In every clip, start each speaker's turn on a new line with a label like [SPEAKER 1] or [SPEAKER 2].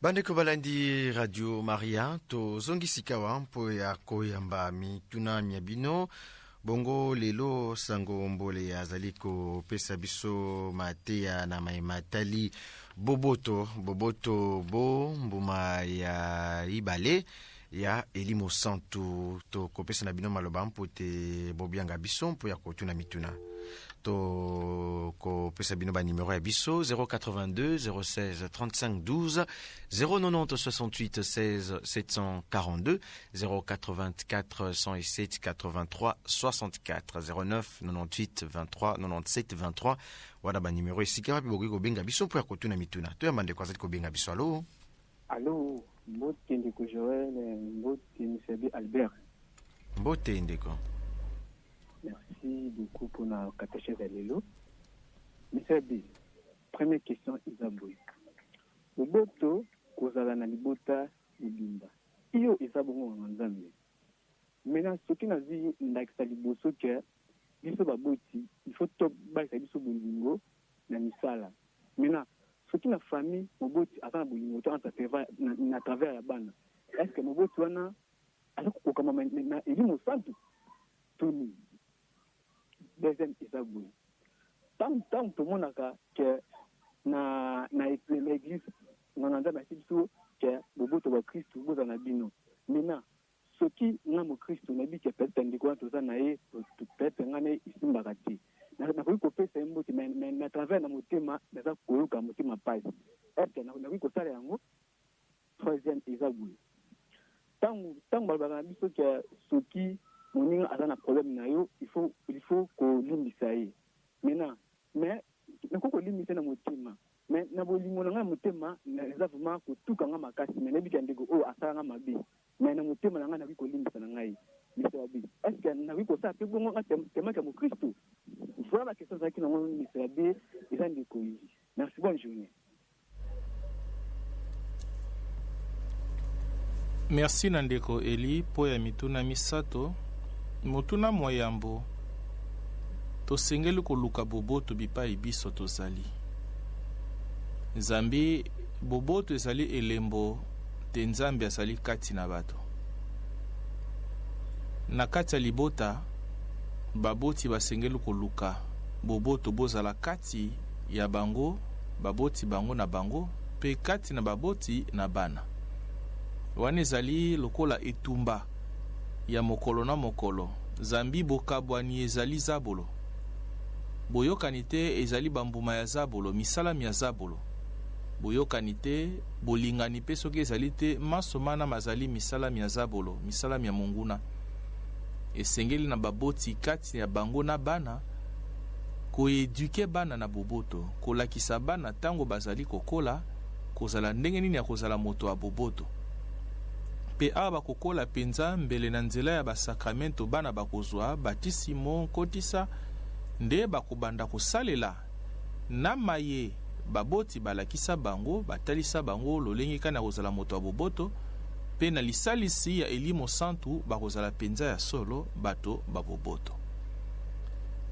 [SPEAKER 1] Bandeko balandi Radio Maria to zongi sikawa mpo ya koyamba mituna miabino bongo lelo sango mbole ya zaliko pesa biso matea na maimatali boboto bo mbuma ya ibale ya elimo santu to kopesa na bino maloba mpo te bobianga biso mpo ya kotuna mituna to kopesa bino ba numero ya biso 082 016 35 12 090 68 16 742 084 107 83 64 09 98 23 97 23 wala ba numero esika wapi bokoki kobenga biso mpo ya kotuna mituna to ya bandeko azali kobenga biso. Alo
[SPEAKER 2] alo mbote ndeko Joël, mbote Misabi Albert.
[SPEAKER 1] Mbote ndeko.
[SPEAKER 2] Merci beaucoup pour la catéchèse à l'élo. Misabi, première question Isaboui. Boboto kozala na libota libimba. Iyo Isabongo nzambe. Maintenant ce qui nazi ndakisa liboso ke biso baboti, il faut top ba sa biso bolingo na misala. Maintenant ce qui na famille moboti atana bolingo to antava na travers ya bana. Est-ce que moboti wana aloko kama na elimo santu tuni deuxième Isaboui. Tant tout le monde a que na l'église on a déjà biso que boboto ba Christ boza na bino. Maintenant ce qui na mo Christ na bi que peut-être ndiko to za na e peut-être ngane isimbakati. Na ko pesa mboti mais na travers na motema na za koyoka motema pasi. Est-ce que na ko sala yango troisième Isaboui. Tant ba biso que ce qui moninga azana problème na yo il faut ko limbisa ye. Maintenant mais nakoko limisa na motema mais na bolingo na motema na vraiment ko tuka nga makasi mais nebi kandeko o asala nga mabi mais na motema na nga na ko limisa na ngai misabi est-ce que na ko sa pe bongo nga tema ka mo Kristo voilà la question zaki na mo misabi ezandiko yi. Merci, bonne journée.
[SPEAKER 3] Merci Nandeko Eli po ya mituna misato motuna moyambo tosengeli koluka boboto bipai biso tozali Nzambi boboto ezali elembo te Nzambi azali kati na bato na kati ya libota baboti basengeli koluka boboto bozala kati ya bango baboti bango na bango pe kati na baboti na bana wana ezali lokola etumba ya mokolo na mokolo Zambi bokabwani ezali zabolo boyokani te ezali bambuma ya zabolo misalami ya zabolo boyokani te bolingani pe soki ezali te masomana mazali misalami ya zabolo misalami ya monguna esengeli na baboti kati ya bango na bana koeduke bana na boboto kolakisa bana tango bazali kokola kozala ndenge nini ya kozala moto ya boboto pe aba kokola penza mbele na nzela ya basakramento bana bakozwa batisimo kotisa nde bakobanda kosalela na maye baboti balakisa bango batalisa bango lolenge kana kozala moto ya boboto pe na lisalisi ya elimo santu bakozala penza ya solo bato baboboto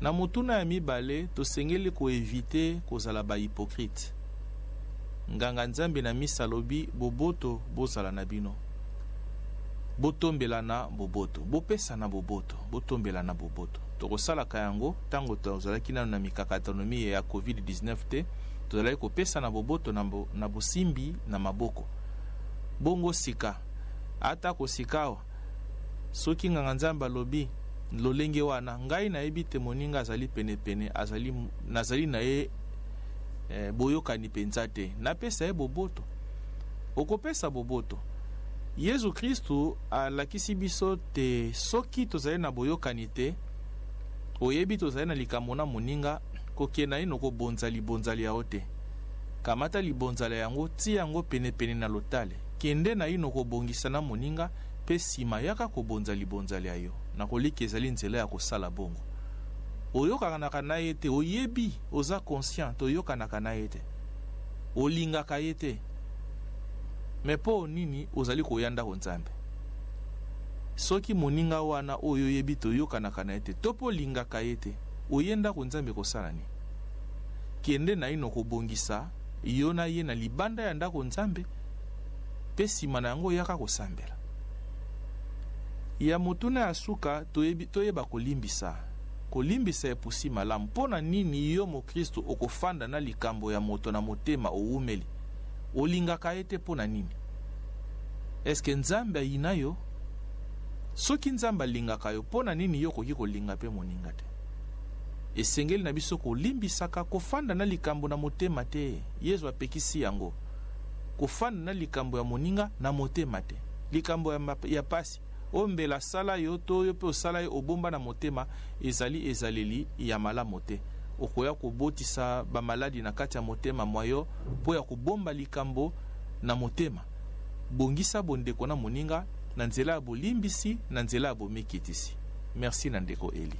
[SPEAKER 3] na motuna ya mibale tosengeli koevite kozala ba hypocrite nganga Nzambe na misa lobi boboto bozala na bino botombela na boboto bopesa na boboto botombela na boboto tokosala kayango tango tozalaki na mikakatonomi ya COVID-19 te tozalaki kopesa na boboto na bosimbi na maboko bongo sika ata kosikawa soki nganga Nzambe lobi lolenge wana ngai na yebi te moninga azali penepene nazali na ye boyokani penza te napesa ye boboto okopesa boboto Yesu Kristo alakisi biso te soki tozali na boyokani te oyebi tozali na likambo na moninga kokena ino kobonzali ya ote kamata libonzala yango ti yango penepene na lotale kende na ino kobongisa na moninga pe sima yaka kobonzali ya yo na koliki ezali nzela ya kosala bongo oyokanaka na ye te oyebi oza conscient oyokanaka na ye te olingaka ye te me po nini ozali koyanda ko Nzambe soki moninga wana oyo yebi to yokanaka na ete topo lingaka ete oyenda ko Nzambe kosala ni kende na ino kobongisa yo na ye na libanda ya ndako Nzambe pe nsima na yango yaka kosambela. Ya motuna ya suka toyeba kolimbisa epusi malamu. Mpona nini yo mokristo okofanda na likambo ya moto na motema owumeli? Olingaka ete mpona nini? Eske nzambe ayina yo? Soki nzambe alingaka yo, mpona nini yo koki kolinga pe moninga te? Esengeli na biso kolimbisaka kofanda na likambo na motema te. Yesu apekisi yango. Kofanda na likambo ya moninga na motema te. Likambo ya pasi ombela sala yo to yo pe osala yo obomba na motema ezaleli ya malamu te. Okoya kobotisa bamaladi na kati ya motema mwayo po ya kobomba likambo na motema. Bongisa bondeko na moninga na nzela ya bolimbisi na nzela ya bomikitisi. Merci na ndeko Eli.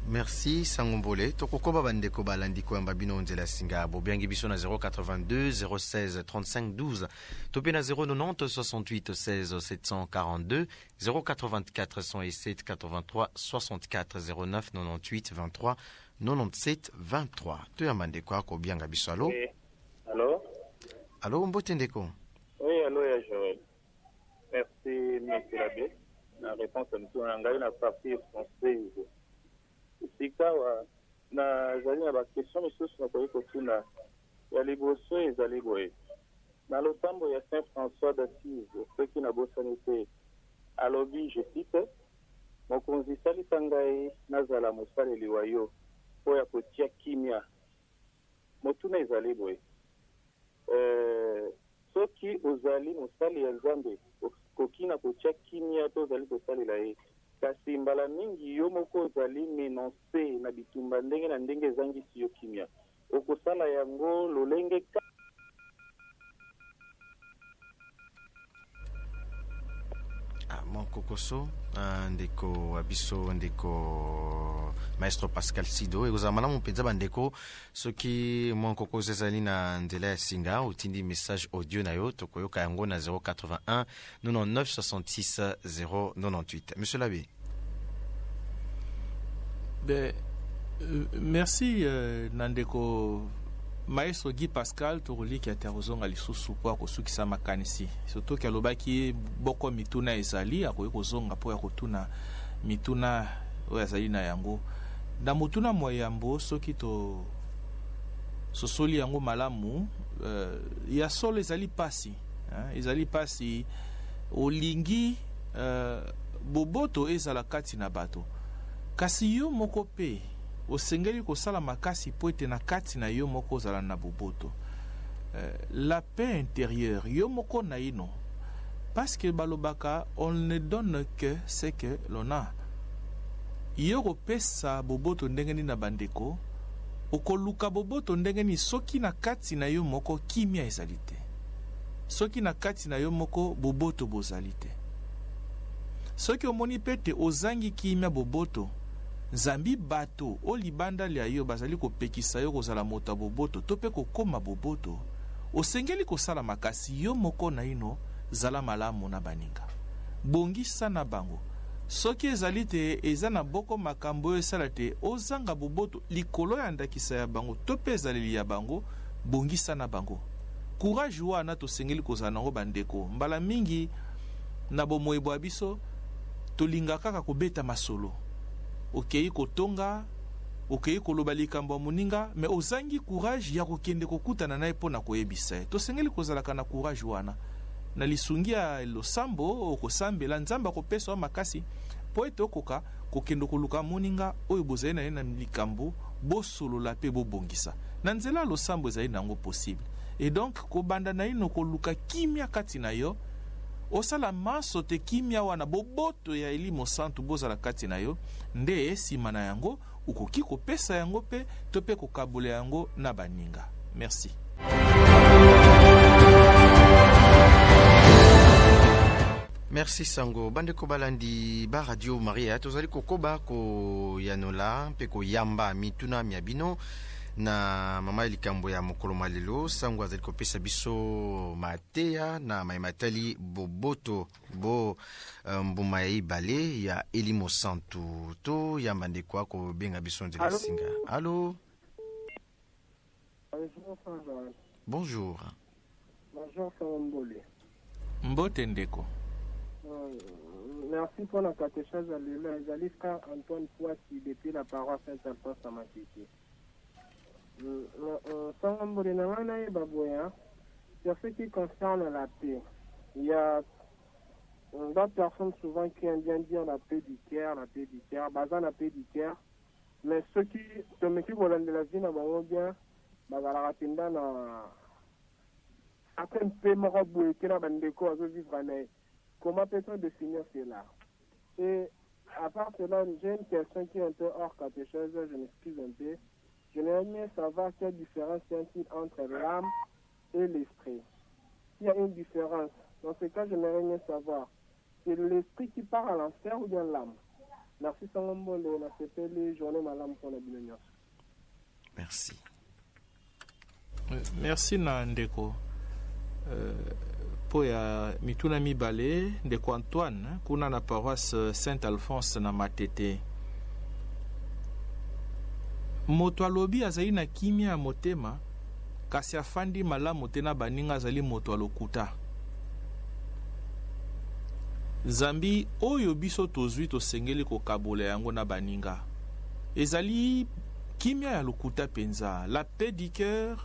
[SPEAKER 1] Merci Sangombole. Tokokoba bandeko balandi ko yamba bino nzela singa bobiangi biso na 082 016 35 12 topé na 090 68 16 742 084 107 83 64 09 98 23 97 23 to yamba ndeko ko bianga biso. Allo?
[SPEAKER 4] Allô?
[SPEAKER 1] Allô mbote ndeko?
[SPEAKER 4] Oui, allô ya Joël. Merci monsieur l'abbé. La réponse à nous on a partie française. Sikawa na zali na ba question misusu na koyiko tuna ya liboso ezali boye na losambo ya Saint François d'Assise soki na bosani te alobi je cite mokonzi salisa ngai nazala mosaleli wa yo po ya kotia kimia motuna ezali boye soki ozali mosali ya Nzambe koki na kotia kimia to ozali kosalela ye kasi mbala mingi yo moko ozali menonce na bitumba ndenge na ndenge ezangisi yo kimia okosala yango lolenge
[SPEAKER 1] Mon kokoso ndeko abiso ndeko maestro Pascal Sido ekozala malamu mpenza bandeko soki mon kokoso ezali na nzela ya singa otindi message audio na yo tokoyoka yango na 081 99 66 098. Monsieur l'abbé.
[SPEAKER 3] Merci nandeko maestro Guy Pascal toroliki aterozonga lisusu po akosukisa makanisi surtout kalobaki boko mituna ezali akoyi kozonga po ya kotuna mituna oyo azali na yango na motuna moyambo soki to sosoli yango malamu ya solo ezali pasi olingi boboto ezala kati na bato kasi yo moko pe osengeli kosala makasi po ete na kati na yo moko ozala na boboto la paix intérieure yo moko na ino parce que balobaka on ne donne que ce que l'on a. Yo kopesa boboto ndenge ni na bandeko okoluka boboto ndenge ni soki na kati na yo moko kimia ezali te, soki na kati na yo moko boboto bozali te, soki omoni pete ozangi kimia boboto zambi bato o libanda lia yo bazali kopekisa yo kozala moto boboto to pe kokoma boboto osengeli kosala makasi yo moko na ino zala malamu na baninga bongisa na bango soki ezali te eza na boko makambo esala te ozanga boboto likolo ya ndakisa ya bango to pe ezaleli ya bango bongisa na bango courage wana tosengeli kozala nango bandeko mbala mingi na bomoyebo ya biso tolinga kaka kobeta masolo okei kotonga okei koloba likambo ya moninga me ozangi courage ya kokende kokutana naye mpo na koyebisa tosengeli kozalaka na courage wana na lisungi ya losambo okosambela nzambe akopesa makasi po ete okoka kokende koluka moninga oyo bozali na ye na likambo bosolola pe bobongisa na nzela losambo ezali nango possible et donc kobanda na ino koluka kimia kati na yo osala maso te kimia wana boboto ya elimo santu bozala kati na yo nde esima na yango ukoki kopesa yango pe to pe kokabola yango na baninga. Merci.
[SPEAKER 1] Merci Sango. Bandeko balandi ba Radio Maria tozali kokoba ko yanola pe ko yamba mituna miabino na mama likambo ya mokolo malelo Sango azali kopesa biso mateya na maimatali boboto bo mbuma ya ibale ya elimo santu to yamba ndeko ko benga biso nzela singa. Allo
[SPEAKER 5] Bonjour, François.
[SPEAKER 1] Bonjour.
[SPEAKER 5] Bonjour, Sangombolé.
[SPEAKER 3] Mbote ndeko.
[SPEAKER 5] Merci pour la catéchèse à l'île. J'allais frère Antoine Poissy depuis la paroisse Saint-Alphonse à Matiki. Sangombolé, sur ce qui concerne la paix, il y a d'autres personnes souvent qui aiment bien dire la paix du cœur, basant la paix du cœur. Mais ceux qui veulent de la vie, n'ont bien, la certaines paix morabouées qui n'ont pas de vivre. Comment peut-on définir cela? Et à part cela, j'ai une question qui est un peu hors catéchèse, je m'excuse un peu. Je n'aimerais bien savoir quelle différence y a-t-il entre l'âme et l'esprit. S'il y a une différence, dans ce cas, j'aimerais bien savoir, c'est l'esprit qui part à l'enfer ou bien l'âme? Merci Sangombolé, c'était les journées malam pour la bienvenue.
[SPEAKER 1] Merci.
[SPEAKER 3] Merci na ndeko. Po ya mituna mibale ndeko Antoine kuna na paroisse Saint-Alphonse na Matete. Moto alobi azali na kimia motema kasi afandi malamu te na baninga azali moto alokuta. Zambi oyo biso tozwi tosengeli kokabola yango na baninga ezali kimia ya lokuta penza, la paix du cœur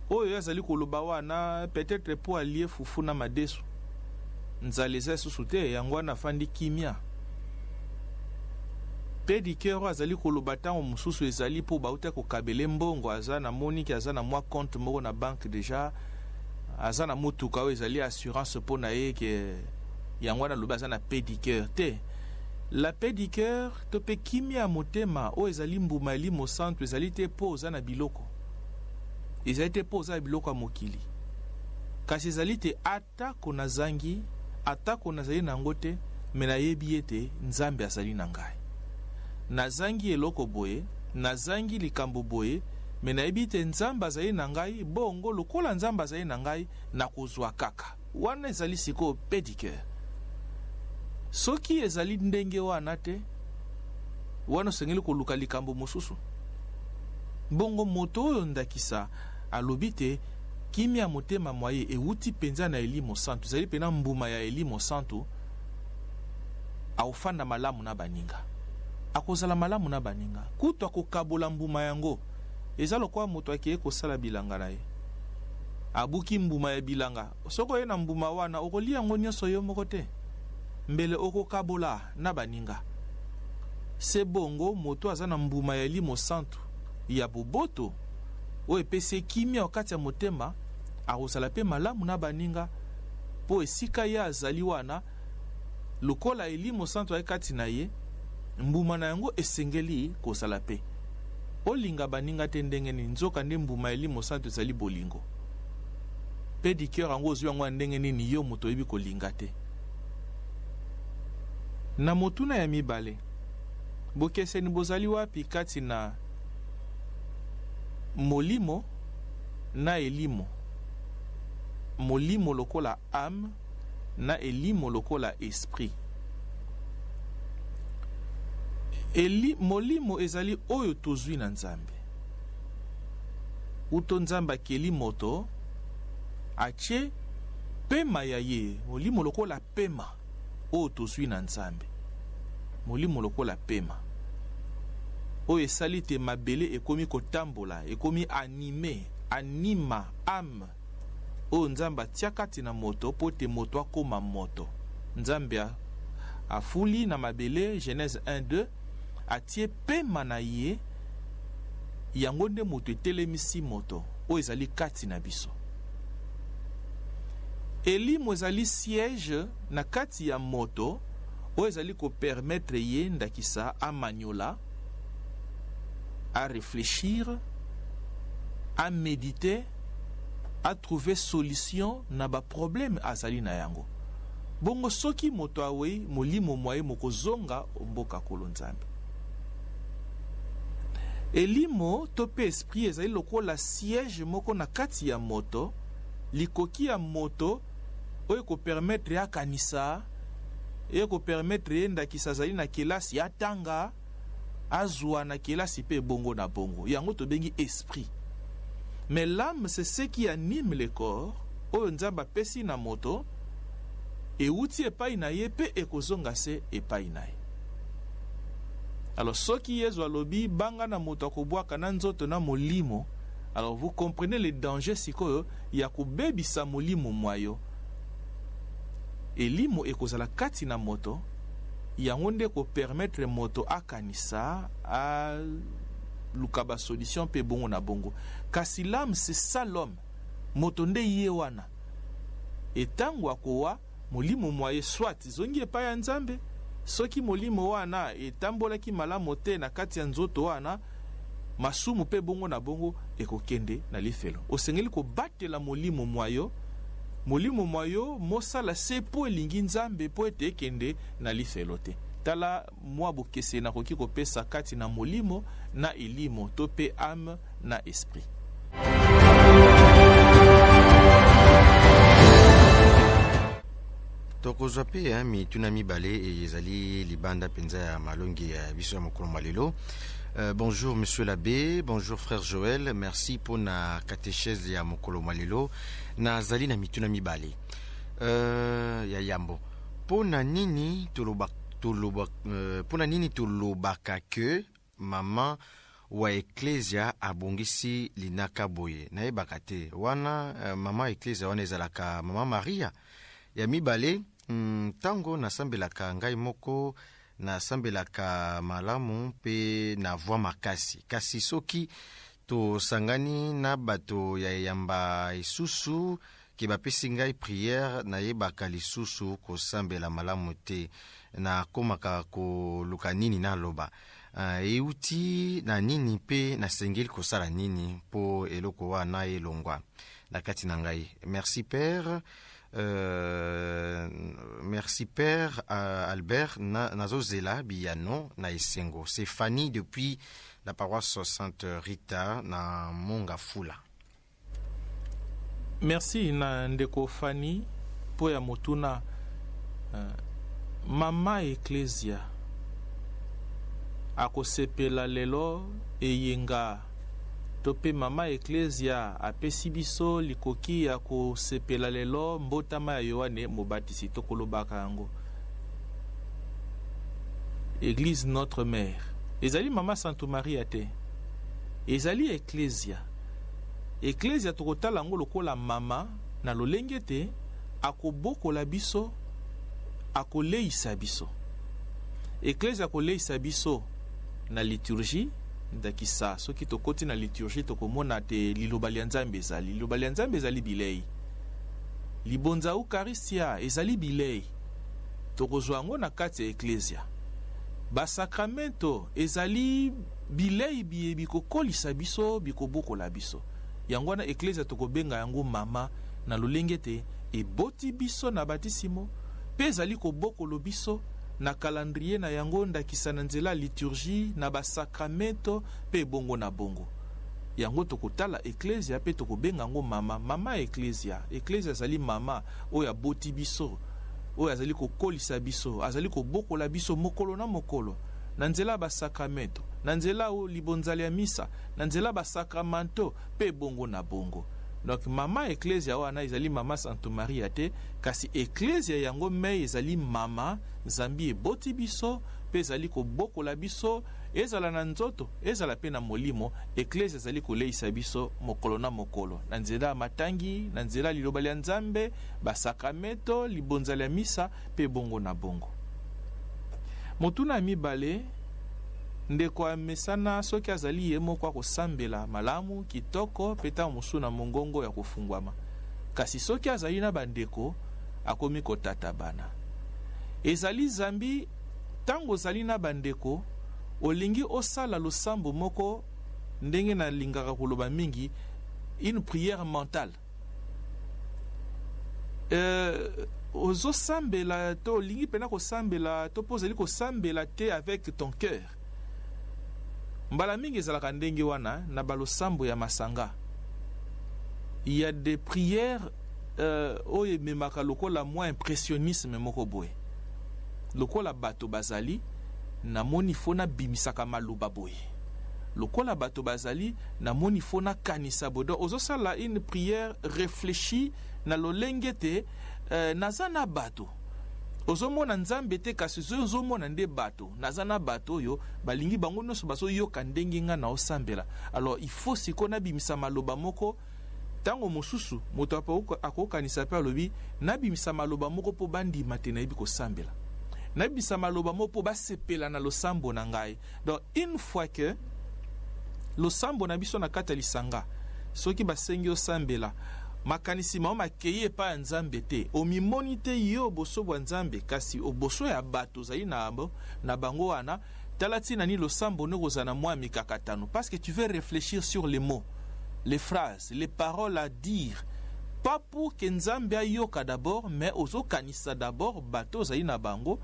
[SPEAKER 3] oyo azali koloba wana peut-être po alie fufu na madesu nzaleza susu te yango wana afandi kimia. Paix du cœur azali koloba ntango mosusu ezali po bauta kokabele mbongo, aza na moniki aza na mwa compte moko na banque deja, aza na motuka oyo ezali assurance po na ye ke yango wana loba aza na paix du cœur te. La paix du cœur to pe kimia motema oyo ezali mbuma elimo santu ezali te po oza na biloko, ezali te po oza na biloko ya mokili, kasi ezali te atako nazangi, atako nazali nango te, me nayebi ete Nzambe azali na ngai. Nazangi eloko boye, nazangi likambo boye, me nayebi ete Nzambe azali na ngai, bongo lokola Nzambe azali na ngai nakozwa kaka. Wana ezali siko paix du cœur. Soki ezali ndenge wana te, wana osengeli koluka likambo mosusu. Bongo moto oyo ndakisa alobi te kimia motema mwaye euti penza na elimo santu, ezali pena mbuma ya elimo santu, aufanda malamu na baninga, akozala malamu na baninga, kutu akokabola mbuma yango eza lokwa moto akeye kosala bilanga na ye, abuki mbuma ya bilanga. Soko ye na mbuma wana okolia yango nyonso yo moko te, mbele okokabola na baninga. Se bongo moto aza na mbuma ya elimo santu ya boboto o epese kimia wakati ya motema, akozala pe malamu na baninga po esika ya azali wana lokola elimo santu ayekati na ye, mbuma na yango esengeli kozala pe. Olinga baninga te ndenge ni nzoka nde mbuma elimo santu ezali bolingo. Paix du cœur yango ozwi yango ndenge nini yo moto oyebi kolinga te. Na motuna ya mibale, bokeseni bozali wapi kati na molimo na elimo? Molimo lokola âme na elimo lokola esprit. Molimo ezali oyo tozwi na Nzambe. Uto Nzambe akeli moto ache pema ya ye, molimo lokola pema oyo tozwi na Nzambe. Molimo lokola pema oyo esali te mabele ekomi kotambola, ekomi anima âme oyo Nzambe atia kati na moto po te moto akoma moto. Nzambe afuli na mabele, Genèse 1-2, atie pema na ye, yango nde moto etelemisi moto oyo ezali kati na biso. Elimo ezali siège na kati ya moto oyo ezali kopermettre ye ndakisa amanyola, à réfléchir, à méditer, à trouver solution na ba problème azali na yango. Bongo soki moto awe molimo mwaye mokozonga mboka kolo Nzambe. Elimo to pe esprit ezali lokola siège moko na kati ya moto, likoki ya moto oyo ko permettre ya kanisa, oyo ko permettre ndakisa azali na kelasi ya tanga, azwa na kelasi pe bongo na bongo. Yango to bengi esprit. Mais l'âme, c'est ce qui anime le corps, oyo nzambe apesi na moto, euti epai na ye pe ekozonga se epai na ye. Alors, soki Yesu alobi banga na moto akobwaka na nzoto na molimo, alors vous comprenez le danger sikoyo ya kobebisa molimo mwayo. Elimo ekozala kati na moto, yango nde ko permettre moto akanisa a lukaba solution pe bongo na bongo. Kasi l'âme c'est ça l'homme. Moto nde ye wana. Etango akowa molimo mwaye soit zongi epai ya nzambe, soki molimo wana etambolaki malamu te na kati ya nzoto wana, masumu pe bongo na bongo ekokende na lifelo. Osengeli kobatela molimo mwayo, molimo mwayo mosala se po elingi nzambe po ete ekende na lifelo te. Tala mwa bokese na koki kopesa kati na molimo na elimo to pe âme na esprit.
[SPEAKER 1] tokozwa pe mituna mibale ezali libanda penza ya malongi ya biso ya mokolo malelo. Bonjour monsieur l'abbé, bonjour frère Joël, merci pour na catéchèse ya mokolo malelo. Nazali na mituna mibale ya yambo. Pona nini tolobaka ke mama wa eklesia abongisi linaka boye nayebaka te wana mama eklesia wana ezalaka mama Maria ya mibale. Tango nasambelaka ngai moko nasambelaka malamu pe na voix makasi, kasi soki tosangani na bato ya yamba isusu ke bapesi ngai priere nayebaka lisusu kosambela malamu te, nakomaka koluka nini naloba euti na nini pe nasengeli kosala nini po eloko wana elongwa na kati na ngai. Merci père. Merci père Albert Nazozela Biyano na Esengo. C'est Fanny depuis la paroisse 60 Rita na Mongafula.
[SPEAKER 3] Merci na ndeko Fanny po ya motuna mama eklesia akosepela lelo eyenga tope mama eklesia apesi biso likoki ya kosepela lelo mbotama ya Yohane Mobatisi tokolobaka yango. Église notre mère ezali mama Sainte Marie te, ezali eklesia. Eklesia tokotala yango lokola mama na lolenge te, akobokola biso, akoleisa biso. Eklesia akoleisa biso na liturgie ndakisa soki tokoti na liturgie tokomona te liloba lya nzambe ezali. Liloba lya nzambe ezali bilei. Libonza eucharistia ezali bilei. Tokozwa yango na kati ya eklesia. Basakramento ezali bilei bikokolisa biso, bikobokola biso. Yango wana eklesia tokobenga yango mama na lolenge te, eboti biso na batisimo, pe ezali kobokolo biso na calendrier na yango ndakisa na nzela liturgie na basakramento pe bongo na bongo. Yango tokotala eklesia pe tokobenga yango mama. Mama eklesia. Eklesia azali mama oyo aboti biso, oyo azali kokolisa biso, azali kobokola biso mokolo na mokolo na nzela basakramento, na nzela o libonzali ya misa, na nzela basakramento pe bongo na bongo. Donc mama eklesia wana ezali mama Sainte Marie te, kasi eklesia yango me ezali mama Zambi eboti biso pe ezali kobokola biso, ezala na nzoto ezala pe na molimo. Eklesia ezali koleisa biso mokolo na mokolo na nzela matangi, na nzela liloba lya nzambe, basakramento, libonzali ya misa pe bongo na bongo. Motuna mibale ndeko amesana soki azali ye moko akosambela malamu kitoko peta mosu na mongongo ya kofungwama, kasi soki azali na bandeko akomi kotata bana. Ezali zambi tango zali na bandeko olingi osala losambo moko ndenge na lingaka koloba mingi, une prière mentale. Ozo sambela to olingi pena kosambela to pozeli kosambela te avec ton cœur. Mbala mingi ezalaka ndenge wana na balosambo ya masanga. Il y a des prières oyo ememaka lokola mwa impressionnisme moko boye. Lokola bato bazali na moni fona bimisaka maloba boye. lokola bato bazali na moni fona kanisa bodo ozosala une prière réfléchie na lolenge te naza na bato ozomona nzambe te kasi ozomona nde bato naza na bato oyo balingi bango nyonso bazoyoka ndenge nga na osambela. Alors il faut siko nabimisa maloba moko tango mosusu moto akokanisa pe alobi nabimisa maloba moko mpo bandima te nayebi kosambela, nabimisa maloba moko mpo basepela na losambo na ngai. Donc une fois que losambo na biso na kati ya lisanga soki basengi osambela makanisi mao makeye epai ya nzambe te omimoni te yo boso bwa nzambe kasi oboso ya bato ozali na bango wana tala ntina ni losambo ne kozala na mwa mikakatano parce que tu veux réfléchir sur les mots, les phrases, les paroles à dire, pas pour que nzambe ayoka d'abord mais ozokanisa d'abord bato ozali na bango.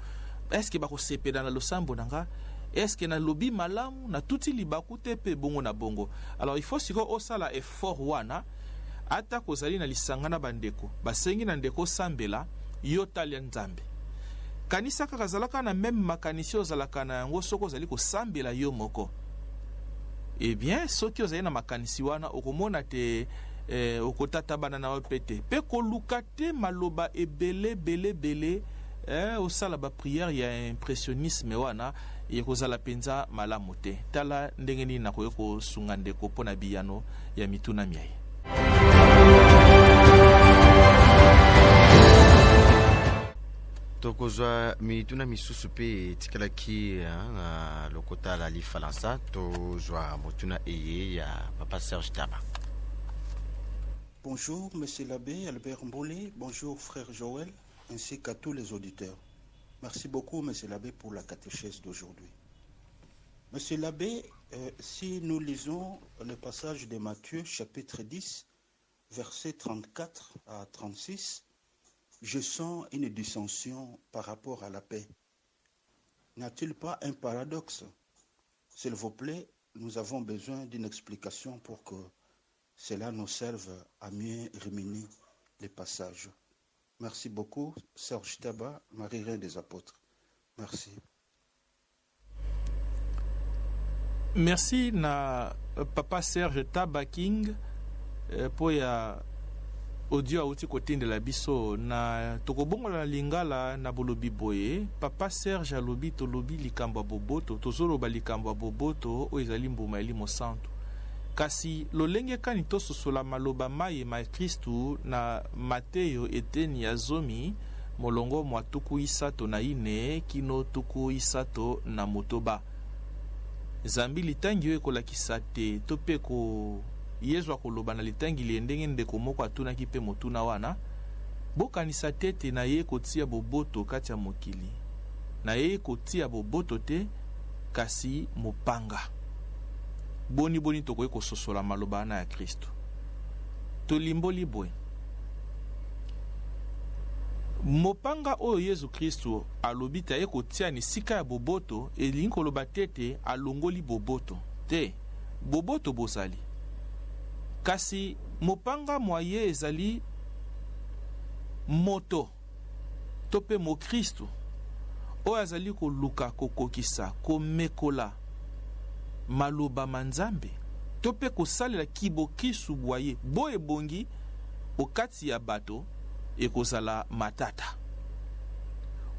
[SPEAKER 3] Est-ce que bakosepela na losambo nanga, est-ce que na lobi malamu na tuti libaku te pe bongo na bongo. Alors il faut siko osala effort wana ata kozali na lisanga na bandeko basengi na ndeko sambela yo talia nzambe kanisa kaka zalaka na même makanisi ozalaka na yango soko ozali kosambela yo moko. Eh bien soki ozali na makanisi wana okomona te okotatabana na wapete pe koluka te maloba ebele osala ba prière ya impressionnisme wana ekozala penza malamu te. Tala ndenge nini nakoki kosunga ndeko mpo na biyano ya mituna miaye.
[SPEAKER 1] tokozwa mituna misusu pe tikalaki na lokota la lifalansa tozwa motuna eye ya papa Serge Taba.
[SPEAKER 6] Bonjour monsieur l'abbé Albert Mbolé, bonjour frère Joël ainsi qu'à tous les auditeurs. Merci beaucoup monsieur l'abbé pour la catéchèse d'aujourd'hui. Monsieur l'abbé, si nous lisons le passage de Matthieu chapitre 10 versets 34 à 36, je sens une dissension par rapport à la paix. N'a-t-il pas un paradoxe? S'il vous plaît, nous avons besoin d'une explication pour que cela nous serve à mieux ruminer les passages. Merci beaucoup, Serge Taba, Marie-Reine des Apôtres. Merci.
[SPEAKER 3] Merci na papa Serge Taba King po ya audio auti kotindela biso na tokobongola na lingala na bolobi boye. Papa Serge alobi tolobi likambo boboto tozoloba likambo boboto o ezali mbuma elimo santo kasi lolenge kani tososola maloba maye ma Kristu na Mateo eteni ya zomi molongo mwa tuku isato na ine kino tuku isato na motoba. Zambi litangi yo ekolakisa te to pe ko Yesu akoloba na litangi liendenge ndeko moko atunaki pe motuna wana bokanisa tete na ye kotia boboto kati ya mokili na ye kotia boboto te kasi mopanga. Boni tokoki kososola maloba na ya Kristo tolimboli boye mopanga oyo Yesu Kristo alobi ta ye kotia ni sika ya boboto elingi koloba tete alongoli boboto te boboto bozali kasi mopanga moye ezali moto to pe mo Kristo oyo azali koluka kokokisa komekola maloba manzambe to pe kosalela kibokisu bwaye boye bongi okati ya bato ekozala matata.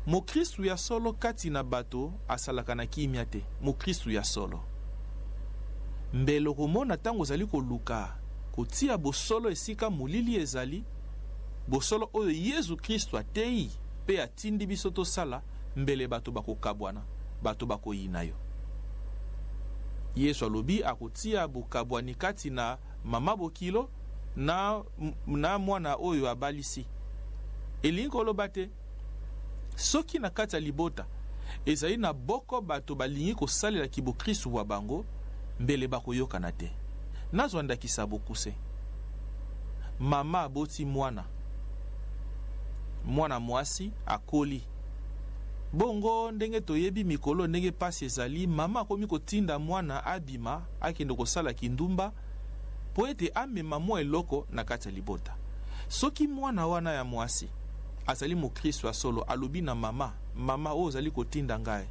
[SPEAKER 3] Mo Kristu ya solo kati na bato asalaka na kimia te. Mo Kristu ya solo mbelo komona tango zali koluka kotia bosolo esika molili ezali bosolo oyo Yesu Kristu atei pe atindi biso tosala mbele bato bakokabwana bato bakoyina yo. Yesu alobi akotia bokabwani kati na mama bokilo na mwana oyo abalisi elingi koloba te soki na kati ya libota ezali na boko bato balingi kosalela kibokristu wa bango mbele bakoyokana te. Nazwa ndakisa bokuse mama aboti mwana mwasi akoli bongo ndenge toyebi mikolo ndenge pasi ezali mama akomi kotinda mwana abima akende kosala kindumba po ete amema mwa eloko na kati ya libota. Soki mwana wana ya mwasi azali mokristo ya solo alobi na mama oyo ozali kotinda ngai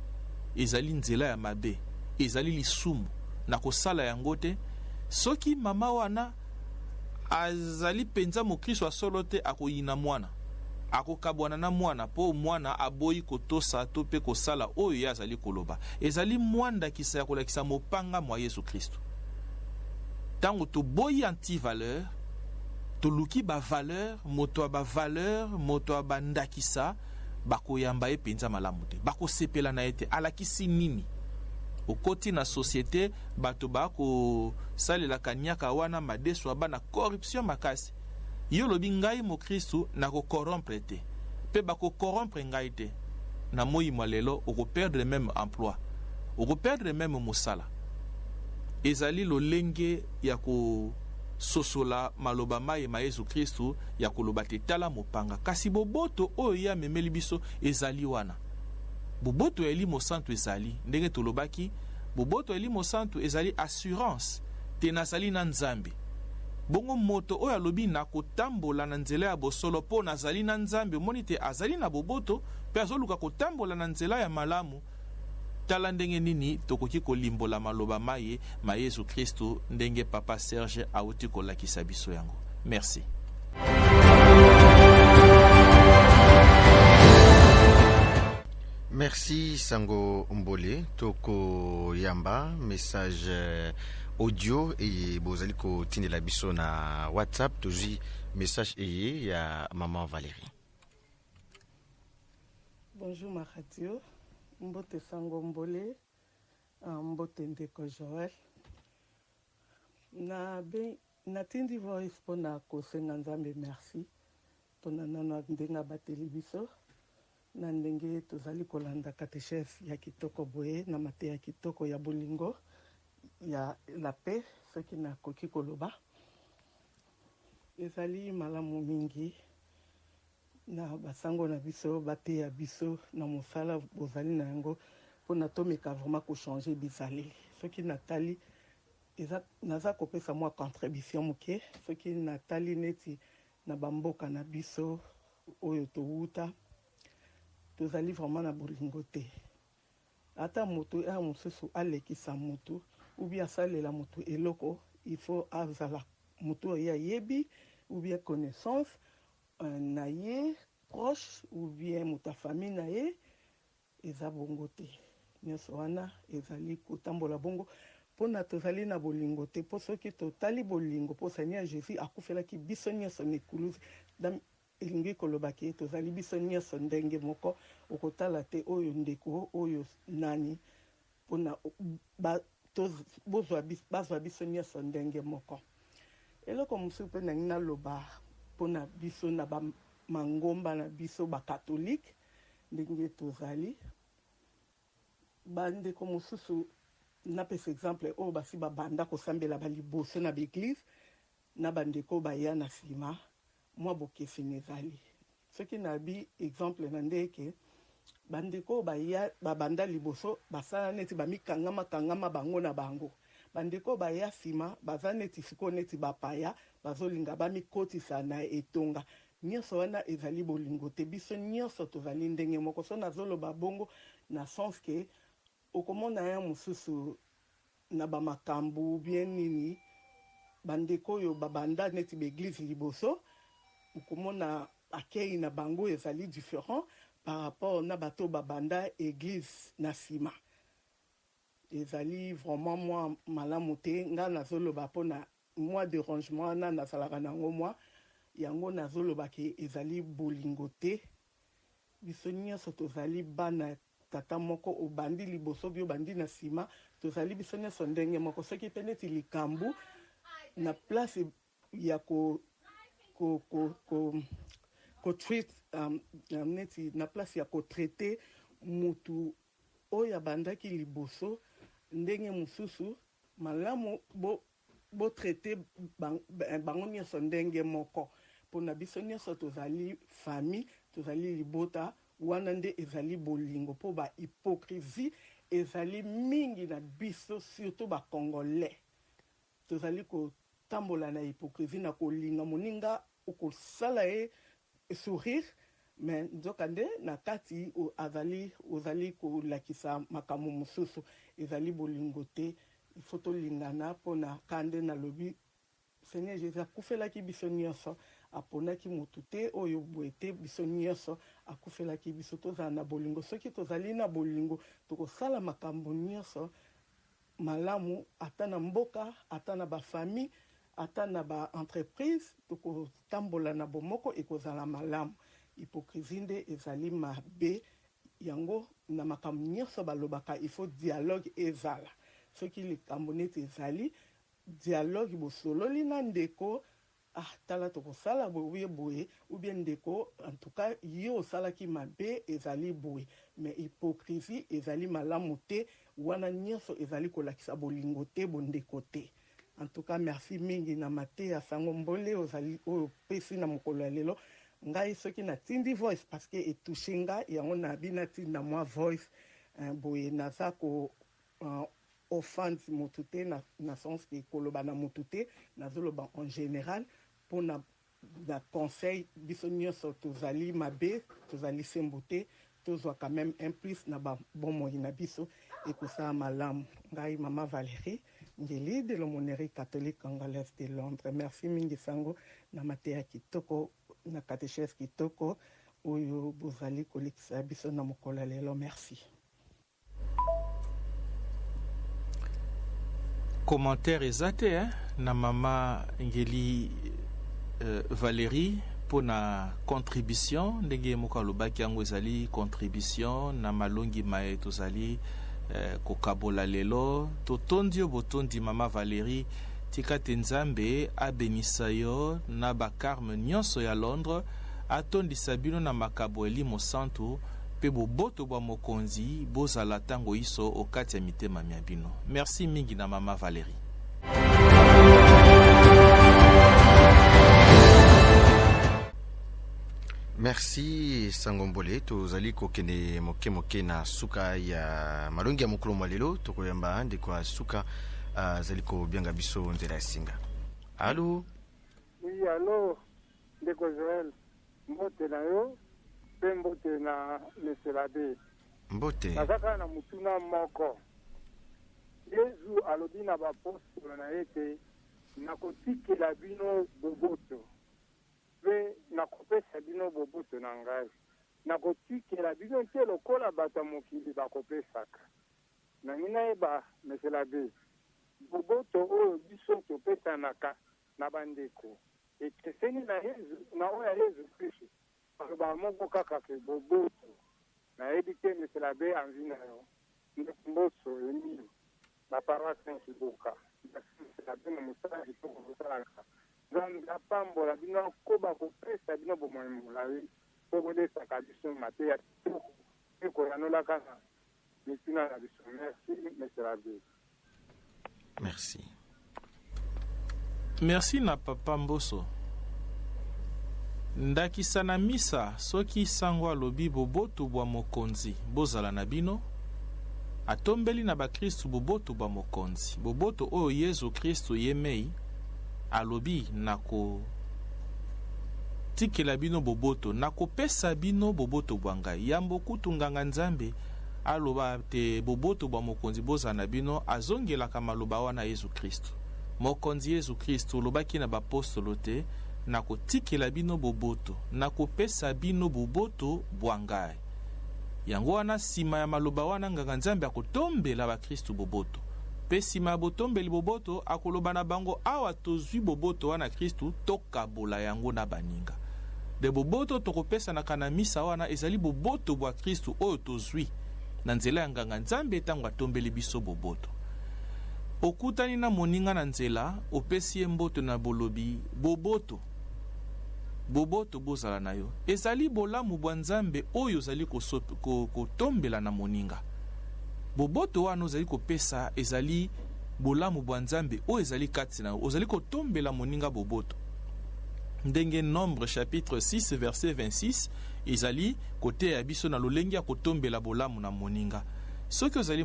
[SPEAKER 3] ezali nzela ya mabe ezali lisumu na kosala yango te soki mama wana azali penza mokristo ya solo te akoyina mwana akokabwana na mwana po mwana aboyi kotosa to pe kosala oyo ye azali koloba ezali mwandakisa ya kolakisa mopanga mwa Yesu Kristo ntango toboyi anti-valeur toluki bavaleur moto ya bavaleur moto ya bandakisa bakoyamba ye penza malamu te bakosepela na ye te alakisi nini okoti na société bato bakosalelaka niaka wana madeso bana corruption makasi yo lobi ngai mo Kristo na ko corrompre te pe bako corrompre ngai te na moi malelo oko perdre même emploi oko perdre même mosala ezali lolenge ya ko sosola maloba mai ma Yesu Kristo ya koloba te tala mopanga kasi boboto oyo ya memeli biso ezali wana boboto ya Elimo Santo ezali ndenge tolobaki boboto ya Elimo Santo ezali assurance te nazali na Nzambe bongo moto oyo alobi na kotambola na nzela ya bosolo po nazali na Nzambe omoni te azali na boboto pe azoluka kotambola na nzela ya malamu tala ndenge nini tokoki kolimbola maloba maye ma Yesu Kristo ndenge Papa Serge auti kolakisa biso yango. Merci.
[SPEAKER 1] Merci Sango Mbole toko yamba message audio et bozali ko tindela biso na WhatsApp toji message eye ya maman Valérie.
[SPEAKER 7] Bonjour ma radio, mbote Sango Mbole, mbote ndeko Joël. Na tindi voice pona kosenga Nzambe merci pona nano ndenga bateli biso. Na ndenge tozali kolanda katechese ya kitoko boye na mate ya kitoko ya bolingo ya la paix soki na koki koloba ezali malamu mingi na basango na biso bate ya biso na mosala bozali na yango mpona tomeka vraiment kochanger bizali soki natali naza kopesa mwa contribution moke soki natali neti na bamboka na biso oyo towuta tozali vraiment na bolingo te ata moto ya mosusu alekisa moto ou bien asalela moto eloko il faut azala moto ya yebi ou bien connaissance na ye proche ou bien moto famille na ye eza bongo te nyonso wana ezali kotambola bongo mpona tozali na bolingo te mpo soki totali bolingo mpo Seigneur Jésus akufelaki biso nyonso na ekuluzu elingi kolobaki tozali biso nyonso ndenge moko okotala te oyo ndeko oyo nani mpona bazwa biso nyonso ndenge moko eloko mosusu mpe nangi naloba mpona biso na bamangomba na biso bakatolike ndenge tozali bandeko mosusu napesa exemple oyo basi babanda kosambela baliboso na baeglise na bandeko baya na nsima mwa bokeseni ezali soki nabi exemple na ndeke bandeko babanda liboso basala neti bamikangama bango na bango bandeko baya nsima baza neti sikoyo neti bapaya bazolinga bamikotisa na etonga nyonso wana ezali bolingo te biso nyonso tozali ndenge moko so nazoloba bongo na sens ke okomona ya mosusu na bamakambo bien nini bandeko oyo babanda neti baeglise liboso okomona akei na bango ezali différent par rapport na bato babanda église na nsima ezali vraiment mwa malamu te nga nazoloba mpona mwa dérangement wana nazalaka nango mwa yango nazoloba ke ezali bolingo te biso nyonso tozali bana tata moko obandi liboso bi obandi na nsima tozali biso nyonso ndenge moko soki mpe neti likambo na place ya treat neti na place ya kotraite mutu oyo abandaki liboso ndenge mosusu malamu botraite bango nyonso ndenge moko mpona biso nyonso tozali famille tozali libota wana nde ezali bolingo mpo bahypocrisie ezali mingi na biso surtout bacongolais tozali kotambola na hypocrisie na kolinga moninga okosala ye sourire mais nzoka nde na kati ozali kolakisa makambo mosusu ezali bolingo te il faut tolingana mpona kande nalobi Seigneur Jésus akufelaki biso nyonso aponaki motu te oyo boye te biso nyonso akufelaki biso tozala na bolingo soki tozali na bolingo tokosala makambo nyonso malamu ata na mboka ata na bafamille ata na baentreprise tokotambola na bomoko ekozala malamu hypocrisie nde ezali mabe yango na makambo nyonso balobaka il faut dialogue ezala soki likambo neti ezali dialogue bosololi na ndeko tala tokosala boye boye ou bien ndeko en tout cas yo osalaki mabe ezali boye mais hypocrisie ezali malamu te wana nyonso ezali kolakisa bolingo te bondeko te. En tout cas merci mingi na mateya sango mbole ozali oyo pesi na mokolo ya lelo ngai soki natindi voice parce que etouche nga yango nabi natinda mwa voice boye naza ko offense motu te na sens ke koloba na motu te nazoloba en général mpona na conseil biso nyonso tozali mabe tozali sembo te tozwa quand même un plus na babomoi na biso ekosala malamu. Ngai mama Valérie Ngeli de l'aumônerie catholique congolaise de Londres. Merci mingi sango na mateya kitoko na catéchèse kitoko oyo bozali kolekisa biso na mokolo lelo. Merci.
[SPEAKER 3] Commentaire ezate na mama Ngeli Valérie pour na contribution ndenge moka lobaki yango ezali contribution na malongi mae tozali kokabola lelo totondi botondi mama Valérie tika te nzambe abenisa yo na bakarme nyonso ya Londres atondisa bino na makabo elimo santu pe boboto bwa mokonzi bozala tango iso okati ya mitema mia bino. Merci mingi na mama Valérie.
[SPEAKER 1] Merci Sangombole tozali kokende moke na suka ya malongi ya mokolo mwalelo tokoyamba ndeko suka zali ko bianga biso nzela ya singa. Allô?
[SPEAKER 5] Oui, allô, ndeko Joël. Mbote na yo, pe mbote na Meselabe.
[SPEAKER 1] Mbote.
[SPEAKER 5] Nazaka na mutuna moko. Yesu alobi na bapostolo na ete nakotikela bino boboto. Pe nakopesa bino boboto na ngai. Nakotikela bino te lokola bato mokili bakopesaka. Na mina eba Meselabe. Boboto oyo biso topesanaka na bandeko. Ekeseni na Yesu na oya Yesu Kristo. Ba moko kaka ke boboto. Na edite Meselabe anvi na yo. Mboso yoni. Ba paroisse Saint-Kiboka. Meselabe na musala kitoko kosalaka. Nzambe apambola bino koba kopesa bino bomoi molayi. Kokodesaka biso mateya kitoko. Ekoyanolaka na mituna na biso. Merci Meselabe.
[SPEAKER 1] Merci.
[SPEAKER 3] Merci na papa Mboso. Ndakisa na misa soki sango alobi boboto bwa mokonzi bozala na bino atombeli na bakristu boboto bwa mokonzi boboto oyo Yesu Kristo yemei alobi nako tikela bino boboto nakopesa bino boboto bwa ngai yambo kutunganga nzambe aloba te boboto bwa mokonzi bozala na bino azongelaka maloba wana Yesu Kristo mokonzi Yesu Kristo lobaki na bapostolo te nakotikela bino boboto nakopesa bino boboto bwa ngai yango wana sima ya maloba wana nganga nzambe akotombela bakristu boboto pe sima ya botombeli boboto akoloba na bango awa tozwi boboto wana Kristu tokabola yango na baninga de boboto tokopesanaka na misa wana ezali boboto bwa Kristu oyo tozwi na nzela ya nganga nzambe etango atombeli biso boboto okutani na moninga na nzela opesi ye mboto na bolobi boboto bozala na yo ezali bolamu bwa nzambe oyo ozali kotombela na moninga boboto wana ozali kopesa ezali bolamu bwa nzambe oyo ezali kati na yo ozali kotombela moninga boboto ndenge Nombre chapitre 6 verset 26 ezali kote ya biso na lolenge ya kotombela bolamu na moninga soki ozali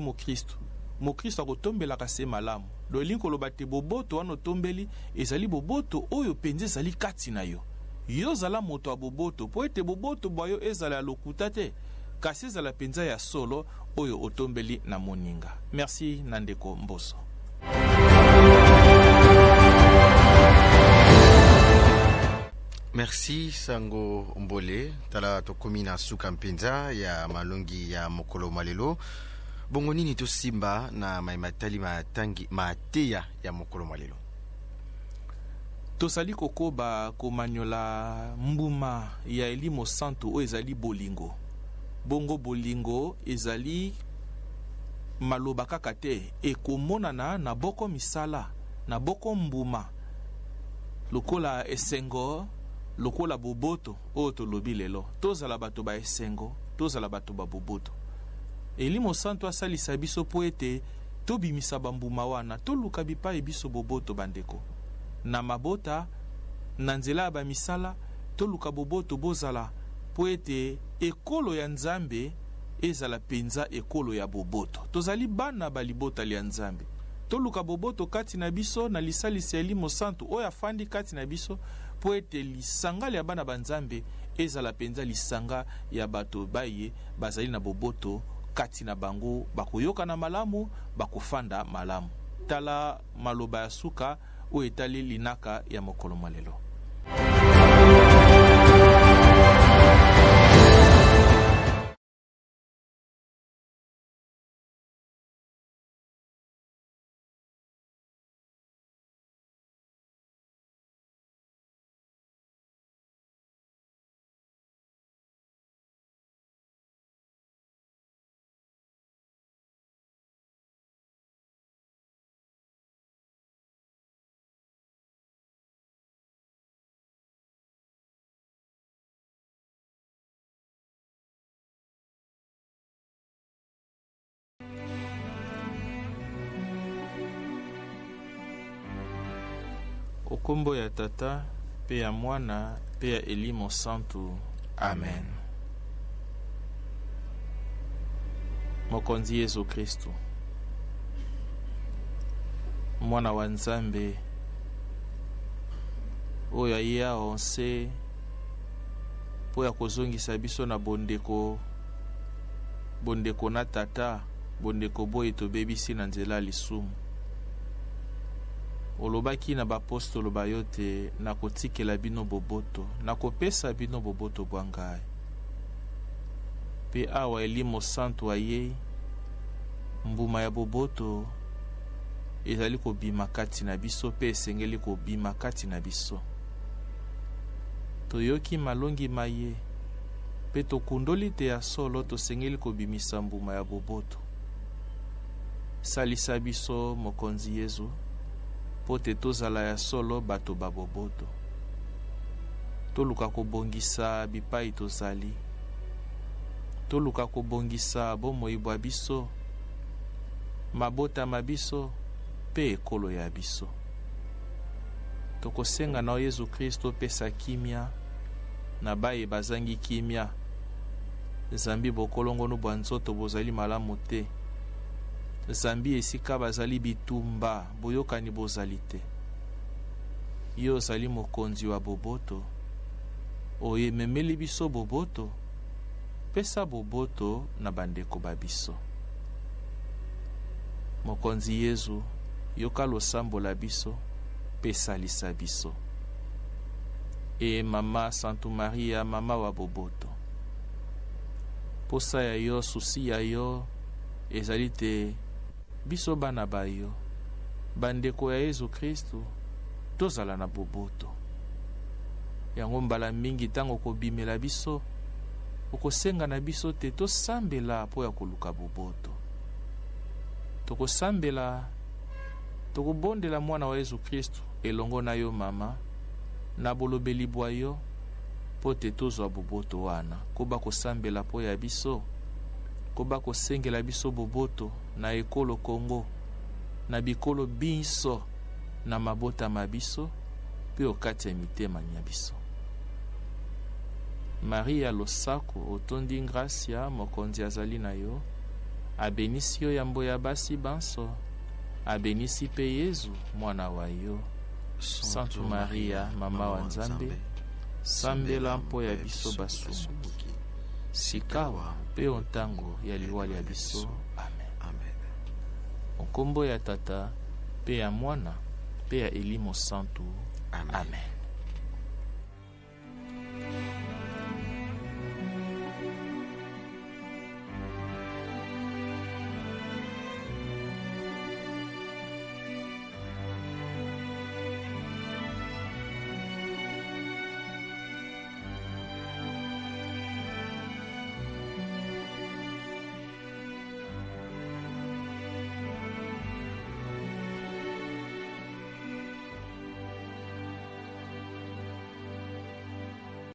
[SPEAKER 3] mokristo akotombelaka se malamu lolingi koloba te boboto wana otombeli ezali boboto oyo penza ezali kati na yo yo zala moto ya boboto po ete boboto bwa yo ezala ya lokuta te kasi ezala penza ya solo oyo otombeli na moninga. Merci na ndeko Mboso.
[SPEAKER 1] Merci Sango Mbole tala tokomi na suka mpenza ya malongi ya mokolo malelo. Bongo nini tosimba na maimatali mateya ya mokolo malelo?
[SPEAKER 3] Tosali kokoba komanyola mbuma ya elimo santo o ezali bolingo. Bongo bolingo ezali maloba kaka te, ekomonana na boko misala, na boko mbuma, lokola esengo, lokola boboto o tolobi lelo. Tozala bato ba esengo, tozala bato ba boboto. Elimo santo asalisa biso po ete tobimisa bambuma wana, toluka bipai biso boboto bandeko. Na mabota, na nzela ya bamisala, toluka boboto bozala po ete ekolo ya Nzambe ezala penza ekolo ya boboto. Tozali bana balibota ya Nzambe. Toluka boboto kati na biso na lisalisi ya elimo santo oyo afandi kati na biso po ete lisanga ya bana banzambe ezala penza lisanga ya bato baye bazali na boboto kati na bango, bakoyoka na malamu, bakofanda malamu. Tala maloba ya suka oyo etali linaka ya mokolo malelo. Okombo ya Tata, pe ya Mwana, pe ya Elimo Santo. Amen. Mokonzi Yesu Kristu, Mwana wa Nzambe, oyo aye aonse po ya kozongisa biso na bondeko na Tata, bondeko boye tobebisi na nzela lisumu. Olobaki na bapostolo bayote na kotikela bino boboto, na kopesa bino boboto bwangai. Pe awa Elimo Santo aye, mbuma ya boboto ezali kobima kati na biso, pe esengeli kobima kati na biso. Toyoki malongi maye, pe tokundoli te ya solo tosengeli kobimisa mbuma ya boboto. Salisa biso Mokonzi Yesu, po te tozala ya solo bato baboboto. Toluka kobongisa bipai tozali. Toluka kobongisa bomoi bwa biso, mabota mabiso, pe ekolo ya biso. Tokosenga na Yesu Kristo pesa kimia, na baye bazangi kimia. Zambi bokolongo no bwa nzoto bozali malamu te. Zambi esika bazali bitumba, boyokani bozali te. Yo zali mokonzi wa boboto, oye memeli biso boboto, pesa boboto na bandeko babiso. Mokonzi Yesu, yoka losambo la biso, pesa lisa biso. E mama Santo Maria, mama wa boboto, posa ya yo, susi ya yo, ezali te biso bana bayo, bandeko ya Yesu Kristu, tozala na boboto. Yango mbala mingi tango kobimela biso, okosenga na biso te tosambela po ya koluka boboto. Tokosambela, tokobondela mwana wa Yesu Kristu elongo na yo mama, na bolobeli bwa yo, po te tozwa boboto wana. Koba kosambela po ya biso, koba kosengela biso boboto na ekolo Kongo, na bikolo biso, na mabota mabiso, pe okati ya mitema nya biso. Maria losako otondi gracia, mokonzi azali na yo, abenisi yo yambo ya basi banso, abenisi pe Yesu mwana wa yo. Santo Maria, mama wa Nzambe, sambela mpo ya biso basumbuki, sikawa pe ontango ya liwali ya biso. Amen. Okombo ya Tata, pe ya Mwana, pe ya Elimo Santo. Amen.